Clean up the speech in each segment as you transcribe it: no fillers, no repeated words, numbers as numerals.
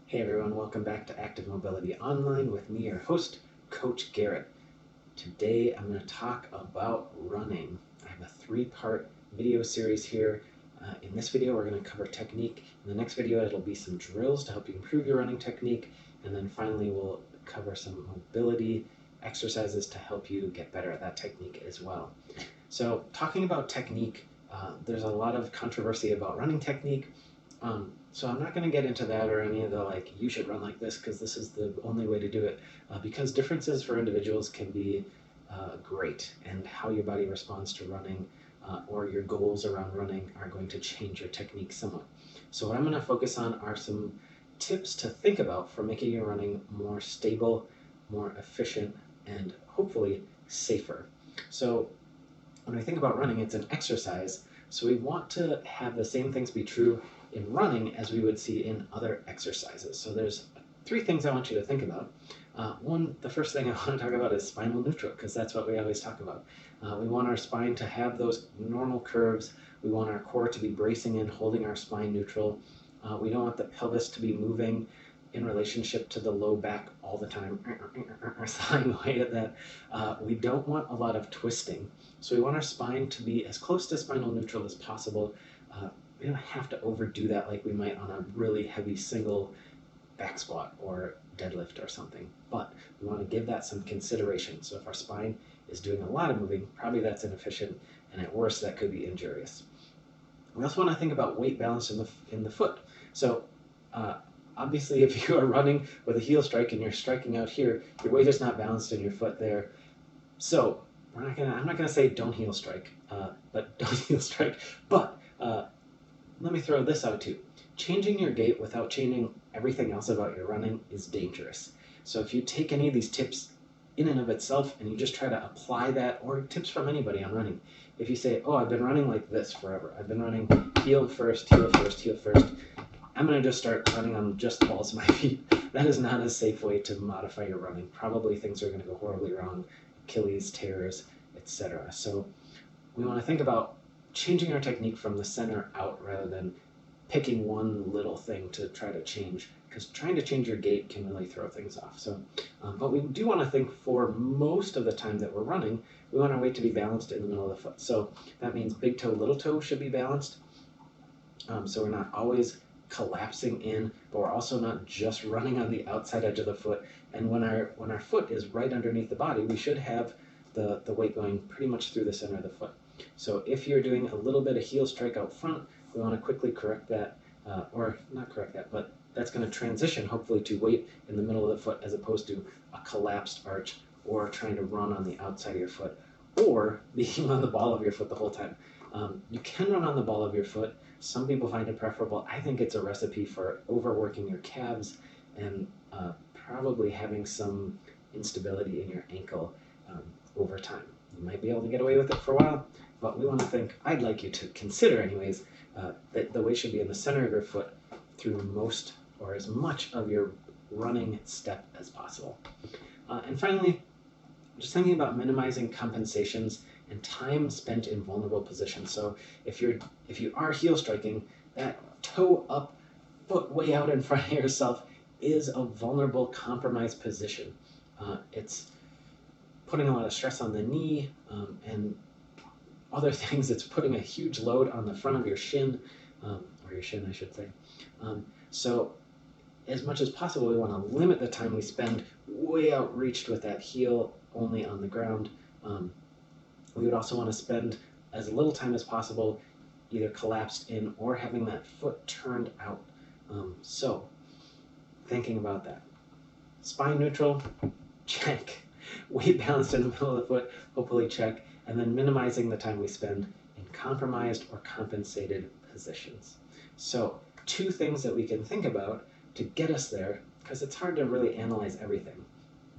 Hey everyone, welcome back to Active Mobility Online with me, your host, Coach Garrett. Today I'm going to talk about running. I have a three-part video series here. In this video we're going to cover technique. In the next video it'll be some drills to help you improve your running technique. And then finally we'll cover some mobility exercises to help you get better at that technique as well. So talking about technique, there's a lot of controversy about running technique. So I'm not going to get into that or any of the you should run like this because this is the only way to do it, because differences for individuals can be great, and how your body responds to running or your goals around running are going to change your technique somewhat. So what I'm going to focus on are some tips to think about for making your running more stable, more efficient, and hopefully safer. So when we think about running, it's an exercise, so we want to have the same things be true in running as we would see in other exercises. So there's three things I want you to think about. The first thing I want to talk about is spinal neutral, because that's what we always talk about. We want our spine to have those normal curves. We want our core to be bracing in, holding our spine neutral. We don't want the pelvis to be moving in relationship to the low back all the time, sawing away at that. We don't want a lot of twisting. So we want our spine to be as close to spinal neutral as possible. We don't have to overdo that like we might on a really heavy single back squat or deadlift or something, but we want to give that some consideration. So if our spine is doing a lot of moving, probably that's inefficient, and at worst that could be injurious. We also want to think about weight balance in the foot. So obviously if you are running with a heel strike and you're striking out here, your weight is not balanced in your foot there. So I'm not gonna say don't heel strike, but don't heel strike. But let me throw this out too. Changing your gait without changing everything else about your running is dangerous. So if you take any of these tips in and of itself and you just try to apply that, or tips from anybody on running, if you say, oh, I've been running like this forever, I've been running heel first, heel first, heel first, I'm going to just start running on just the balls of my feet. That is not a safe way to modify your running. Probably things are going to go horribly wrong, Achilles tears, etc. So we want to think about changing our technique from the center out rather than picking one little thing to try to change, because trying to change your gait can really throw things off. So, but we do want to think for most of the time that we're running, we want our weight to be balanced in the middle of the foot. So that means big toe, little toe should be balanced. So we're not always collapsing in, but we're also not just running on the outside edge of the foot. And when our foot is right underneath the body, we should have the weight going pretty much through the center of the foot. So if you're doing a little bit of heel strike out front, we want to quickly correct that, or not correct that, but that's going to transition hopefully to weight in the middle of the foot as opposed to a collapsed arch or trying to run on the outside of your foot or being on the ball of your foot the whole time. You can run on the ball of your foot. Some people find it preferable. I think it's a recipe for overworking your calves and probably having some instability in your ankle over time. You might be able to get away with it for a while, but we want to think, I'd like you to consider anyways, that the weight should be in the center of your foot through most or as much of your running step as possible. And finally, just thinking about minimizing compensations and time spent in vulnerable positions. So if you are heel striking, that toe up, foot way out in front of yourself is a vulnerable, compromised position. It's putting a lot of stress on the knee and other things. It's putting a huge load on the front of your shin, or your shin, I should say. So as much as possible, we want to limit the time we spend way outreached with that heel only on the ground. We would also want to spend as little time as possible either collapsed in or having that foot turned out. So thinking about that. Spine neutral, check. Weight balanced in the middle of the foot, hopefully check. And then minimizing the time we spend in compromised or compensated positions. So two things that we can think about to get us there, because it's hard to really analyze everything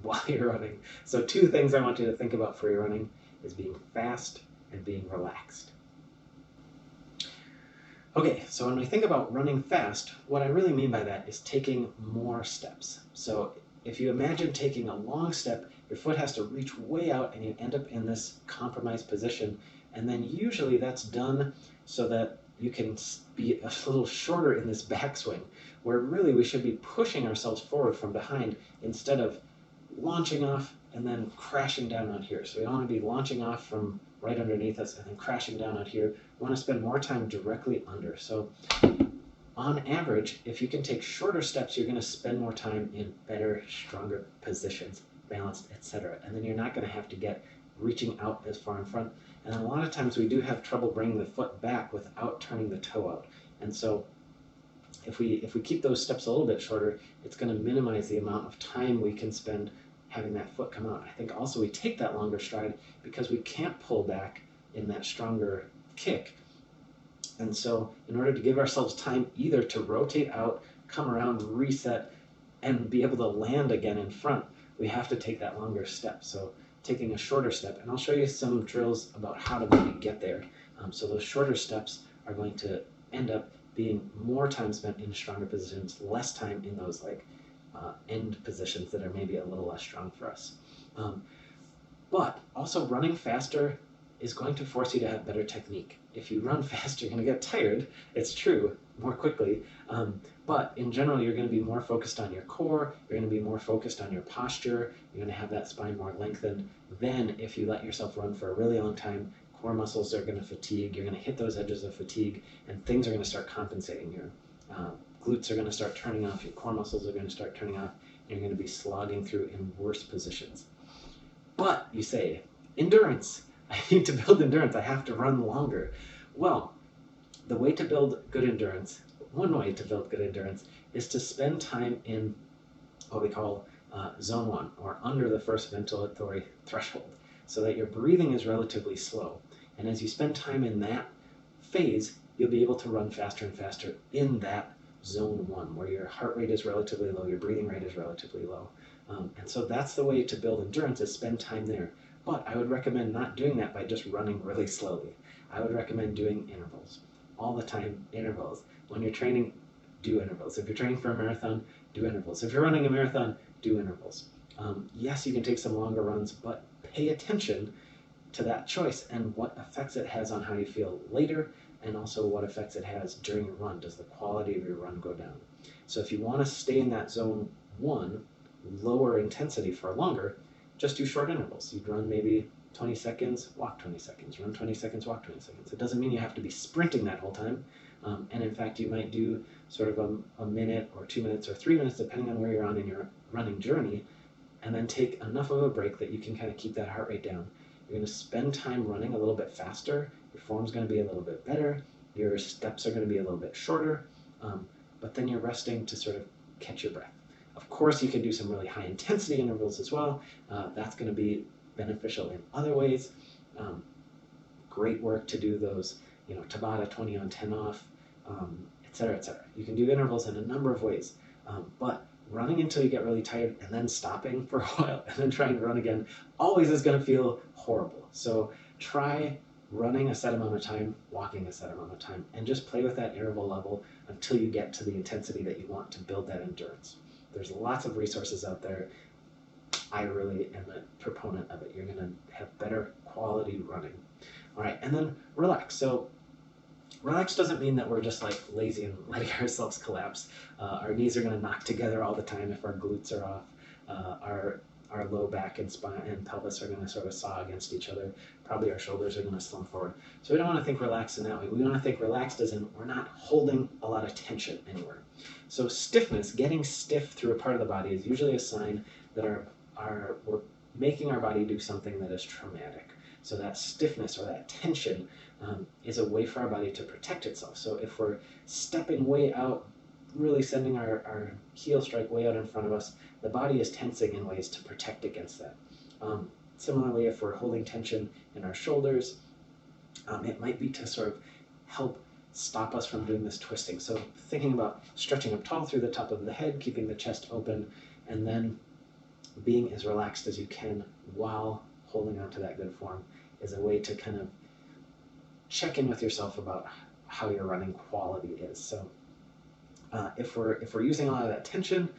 while you're running. So two things I want you to think about for your running is being fast and being relaxed. Okay, so when we think about running fast, what I really mean by that is taking more steps. So if you imagine taking a long step, your foot has to reach way out and you end up in this compromised position And then usually that's done so that you can be a little shorter in this backswing, where really we should be pushing ourselves forward from behind instead of launching off and then crashing down out here. So we don't want to be launching off from right underneath us and then crashing down out here. We want to spend more time directly under. So on average, if you can take shorter steps, you're going to spend more time in better, stronger positions, balanced, etc. And then you're not going to have to get reaching out as far in front. And a lot of times we do have trouble bringing the foot back without turning the toe out. And so if we keep those steps a little bit shorter, it's going to minimize the amount of time we can spend having that foot come out. I think also we take that longer stride because we can't pull back in that stronger kick. And so in order to give ourselves time either to rotate out, come around, reset, and be able to land again in front, we have to take that longer step. So taking a shorter step, and I'll show you some drills about how to maybe get there. So those shorter steps are going to end up being more time spent in stronger positions, less time in those like end positions that are maybe a little less strong for us. But also running faster is going to force you to have better technique. If you run fast, you're going to get tired. It's true, more quickly. But in general, you're going to be more focused on your core. You're going to be more focused on your posture. You're going to have that spine more lengthened. Then if you let yourself run for a really long time, core muscles are going to fatigue. You're going to hit those edges of fatigue, and things are going to start compensating. Your glutes are going to start turning off. Your core muscles are going to start turning off. And you're going to be slogging through in worse positions. But you say, endurance. I need to build endurance. I have to run longer. Well, the way to build good endurance, one way to build good endurance, is to spend time in what we call zone 1, or under the first ventilatory threshold, so that your breathing is relatively slow. And as you spend time in that phase, you'll be able to run faster and faster in that zone 1, where your heart rate is relatively low, your breathing rate is relatively low. And so that's the way to build endurance, is spend time there. But I would recommend not doing that by just running really slowly. I would recommend doing intervals. All the time, intervals. When you're training, do intervals. If you're training for a marathon, do intervals. If you're running a marathon, do intervals. Yes, you can take some longer runs, but pay attention to that choice and what effects it has on how you feel later, and also what effects it has during your run. Does the quality of your run go down? So if you want to stay in that zone 1, lower intensity for longer, just do short intervals. You'd run maybe 20 seconds, walk 20 seconds, run 20 seconds, walk 20 seconds. It doesn't mean you have to be sprinting that whole time. And in fact, you might do sort of a minute or 2 minutes or 3 minutes, depending on where you're on in your running journey, and then take enough of a break that you can kind of keep that heart rate down. You're going to spend time running a little bit faster. Your form's going to be a little bit better. Your steps are going to be a little bit shorter. But then you're resting to sort of catch your breath. Of course, you can do some really high intensity intervals as well. That's going to be beneficial in other ways. Great work to do those, Tabata 20 on 10 off, et cetera, et cetera. You can do intervals in a number of ways, but running until you get really tired and then stopping for a while and then trying to run again always is going to feel horrible. So try running a set amount of time, walking a set amount of time, and just play with that interval level until you get to the intensity that you want to build that endurance. There's lots of resources out there. I really am a proponent of it. You're going to have better quality running. All right, and then relax. So relax doesn't mean that we're just like lazy and letting ourselves collapse. Our knees are going to knock together all the time if our glutes are off. Our low back and spine and pelvis are going to sort of saw against each other. Probably our shoulders are going to slump forward. So we don't want to think relaxed in that way. We want to think relaxed as in we're not holding a lot of tension anywhere. So stiffness, getting stiff through a part of the body, is usually a sign that we're making our body do something that is traumatic. So that stiffness or that tension is a way for our body to protect itself. So if we're stepping way out, really sending our heel strike way out in front of us, the body is tensing in ways to protect against that. Similarly, if we're holding tension in our shoulders, it might be to sort of help stop us from doing this twisting. So thinking about stretching up tall through the top of the head, keeping the chest open, and then being as relaxed as you can while holding on to that good form is a way to kind of check in with yourself about how your running quality is. So if we're using a lot of that tension,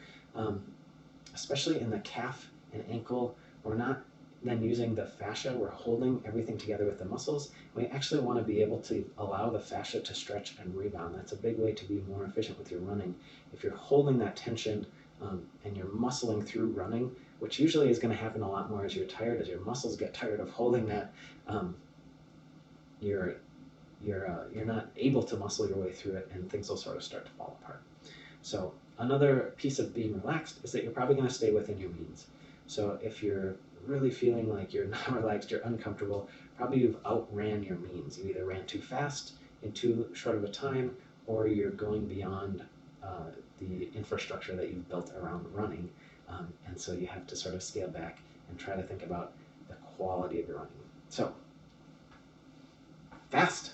especially in the calf and ankle, we're not then using the fascia, we're holding everything together with the muscles. We actually want to be able to allow the fascia to stretch and rebound. That's a big way to be more efficient with your running. If you're holding that tension and you're muscling through running, which usually is going to happen a lot more as you're tired, as your muscles get tired of holding that, you're not able to muscle your way through it, and things will sort of start to fall apart. So another piece of being relaxed is that you're probably going to stay within your means. So if you're really feeling like you're not relaxed, you're uncomfortable, probably you've outran your means. You either ran too fast in too short of a time, or you're going beyond the infrastructure that you've built around running. And so you have to sort of scale back and try to think about the quality of your running. So fast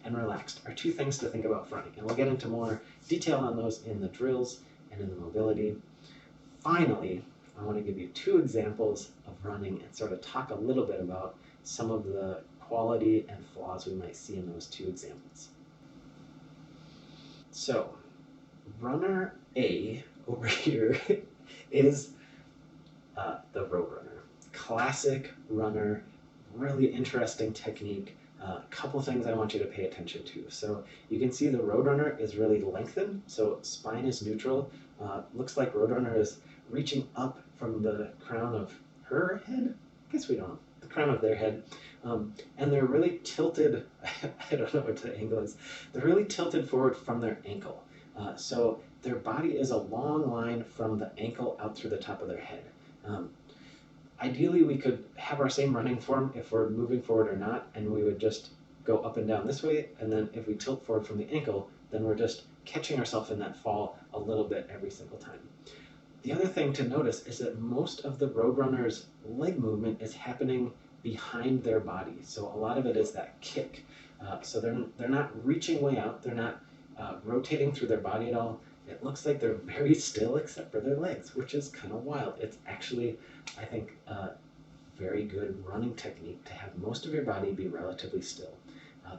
and relaxed are two things to think about for running, and we'll get into more detail on those in the drills and in the mobility. Finally, I want to give you two examples of running and sort of talk a little bit about some of the quality and flaws we might see in those two examples. So, runner A over here is the road runner. Classic runner, really interesting technique. A couple things I want you to pay attention to. So you can see the roadrunner is really lengthened, so spine is neutral. Looks like roadrunner is reaching up from the crown of her head. I guess we don't know. The crown of their head. And they're really tilted, I don't know what the angle is. They're really tilted forward from their ankle. So their body is a long line from the ankle out through the top of their head. Ideally, we could have our same running form if we're moving forward or not, and we would just go up and down this way, and then if we tilt forward from the ankle, then we're just catching ourselves in that fall a little bit every single time. The other thing to notice is that most of the roadrunner's leg movement is happening behind their body, so a lot of it is that kick. So they're not reaching way out, they're not rotating through their body at all. It looks like they're very still except for their legs, which is kind of wild. It's actually, I think, a very good running technique to have most of your body be relatively still.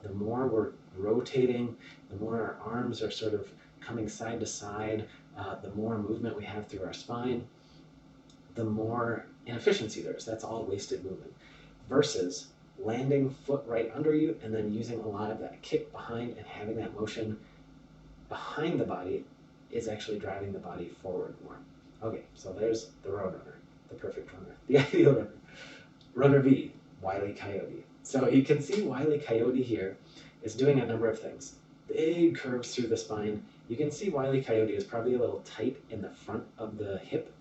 The more we're rotating, the more our arms are sort of coming side to side, the more movement we have through our spine, the more inefficiency there is. That's all wasted movement. Versus landing foot right under you and then using a lot of that kick behind and having that motion behind the body is actually driving the body forward more. Okay, so there's the road runner, the perfect runner, the ideal runner. Runner B, Wile E. Coyote. So you can see Wile E. Coyote here is doing a number of things. Big curves through the spine. You can see Wile E. Coyote is probably a little tight in the front of the hip.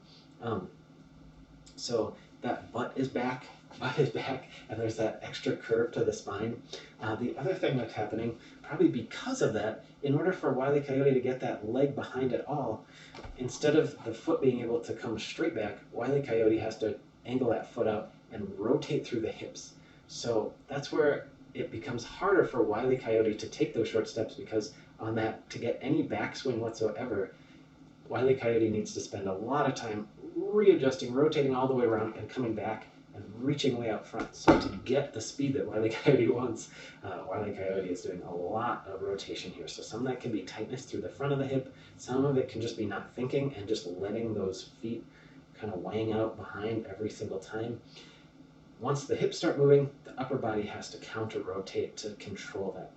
So that butt is back, and there's that extra curve to the spine. The other thing that's happening, probably because of that, in order for Wile E. Coyote to get that leg behind it all, instead of the foot being able to come straight back, Wile E. Coyote has to angle that foot out and rotate through the hips. So that's where it becomes harder for Wile E. Coyote to take those short steps, because on that, to get any backswing whatsoever, Wile E. Coyote needs to spend a lot of time readjusting, rotating all the way around and coming back and reaching way out front. So to get the speed that Wile E. Coyote wants, Wile E. Coyote is doing a lot of rotation here. So some of that can be tightness through the front of the hip. Some of it can just be not thinking and just letting those feet kind of weighing out behind every single time. Once the hips start moving, the upper body has to counter-rotate to control that.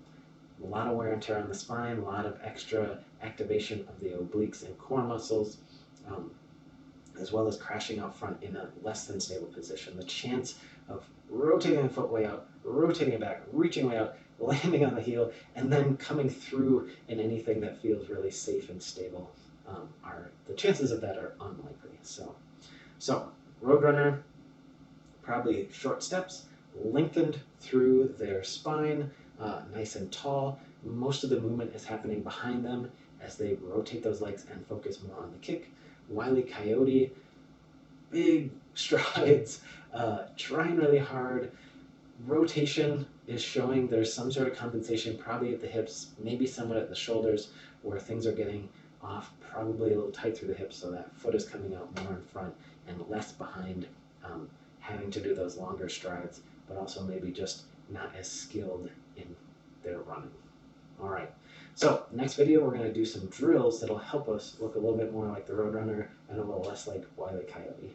A lot of wear and tear on the spine, a lot of extra activation of the obliques and core muscles, as well as crashing out front in a less than stable position. The chance of rotating the foot way out, rotating it back, reaching way out, landing on the heel, and then coming through in anything that feels really safe and stable, the chances of that are unlikely. So Roadrunner, probably short steps, lengthened through their spine, nice and tall. Most of the movement is happening behind them as they rotate those legs and focus more on the kick. Wile E. Coyote, big strides, trying really hard. Rotation is showing there's some sort of compensation, probably at the hips, maybe somewhat at the shoulders, where things are getting off, probably a little tight through the hips, so that foot is coming out more in front and less behind, having to do those longer strides, but also maybe just not as skilled in their running. All right, so next video we're going to do some drills that'll help us look a little bit more like the Roadrunner and a little less like Wile E. Coyote.